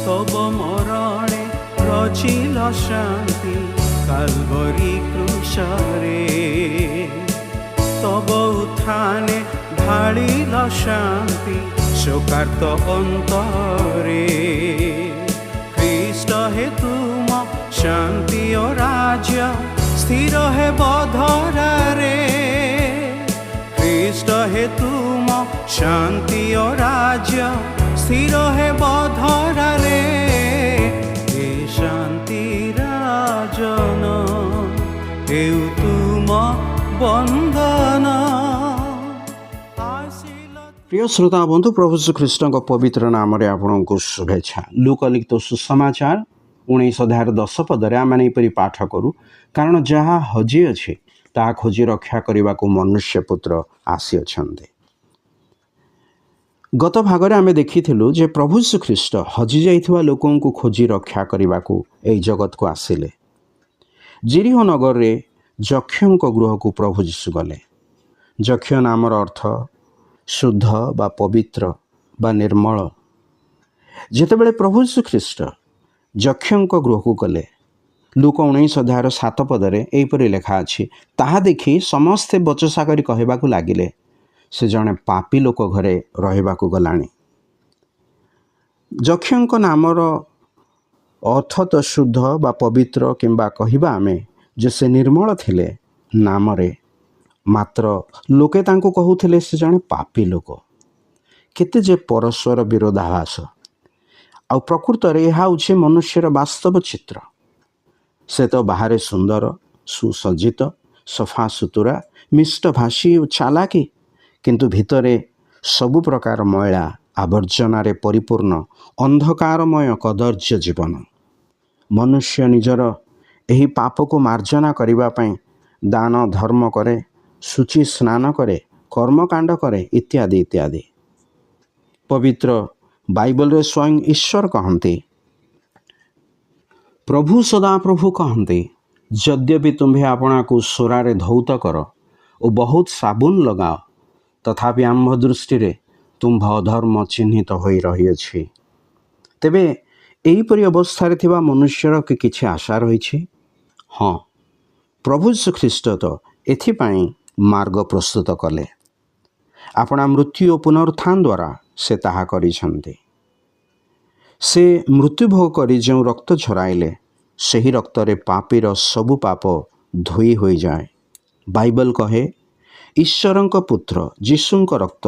तब मरणे रचिल शांति काल्वरी क्रूशरे तब उत्थाने ढालिल शांति शोकार्त अंतरे ख्रीष्ट हे तुम शांति ओ राज्य स्थिर हे बधरारे ख्रीष्ट हे तुम शांति ओ राज्य स्थिर हे बधरारे हे शांति राजन हेउ तुम बंधन। प्रिय श्रोता बंधु प्रभु श्री कृष्ण पवित्र नाम आपको शुभेच्छा। लूक लिखित सुसमाचार 19 अध्याय 10 पदरे आम मैंने पाठ करूँ कारण जहाँ हजि अच्छे ता खोजी रक्षा करने को मनुष्य पुत्र आसी अछंते। गत भागरे आमे देखिथिलु जे प्रभु श्रीख्रीष्ट हजि जाइथिबा लोकों को खोजी रक्षा करने को यही जगत को आसिले। जिरिह नगर रे जक्षों गृह को प्रभु यीशु गले। जक्ष नामर अर्थ शुद्ध बा पवित्र बा निर्मल। जेतेबेले प्रभु श्रीख्रीष्ट जक्षों गृह को गले लूक 19 अध्याय 7 पदरे एहीपरि लेखा अछि ताहा देखि समस्ते बचसा करी कहबाकू लागिले से जड़े पापी लोक घरे रहिबाकू गलाणी। जक्षों नामर अर्थ तो शुद्ध बा पवित्र किंबा कहबा आमे जे से निर्मल थिले नामरे मात्र लोके तांको कहूथिले से जड़े पापी लोक। केते जे परस्पर विरोधाभास आ प्रकृत रे यह होछि मनुष्यर वास्तव चित्र। से तो बाहर सुंदर सुसज्जित सफा सुतुरा मिष्टभाषी और चालाकी किंतु भितरे सबु प्रकार मैला आवर्जनारे परिपूर्ण अंधकारमय कदर्य जीवन। मनुष्य निजर एही पाप को मार्जना करिबा पई दान धर्म करे शुचि स्नान करे कर्मकांड करे इत्यादि इत्यादि। पवित्र बाइबल रे स्वयं ईश्वर कहते प्रभु सदा प्रभु कहते यद्यपि तुम्हें आपना को सोरारे धौत कर और बहुत साबुन लगाओ तथापि आम्भ दृष्टि रे तुम्भ अधर्म चिन्हित हो रही अछि। तेबे एहीपरि अवस्था थिबा मनुष्यर के किछि आशा रही। हाँ प्रभु श्रीख्रीष्ट तो एथिपाई मार्ग प्रस्तुत कले। आपना मृत्यु और पुनरुत्थान द्वारा से ताहा करिसेंते। से मृत्युभोग करी जो रक्त झराइले सही रक्त रे पापीर सबु पाप धोई हो जाए। बाइबल कहे ईश्वरंक पुत्र जीशुंक रक्त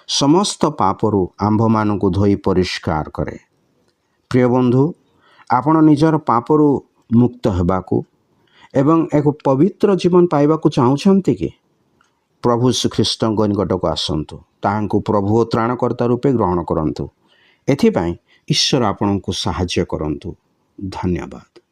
समस्त पापरु आंभ मानकु धोई परिष्कार करे। प्रिय बंधु आपण निजर पापरु मुक्त हेबाकू एवं एक पवित्र जीवन पाइबाकू चाहूछंती कि प्रभु श्रीख्रीष्ट निकट को आसतु ताहांकु प्रभु त्राणकर्ता रूपे ग्रहण करंतु। एथिपाई ईश्वर आपनकु सहाय्य करंतु। धन्यवाद।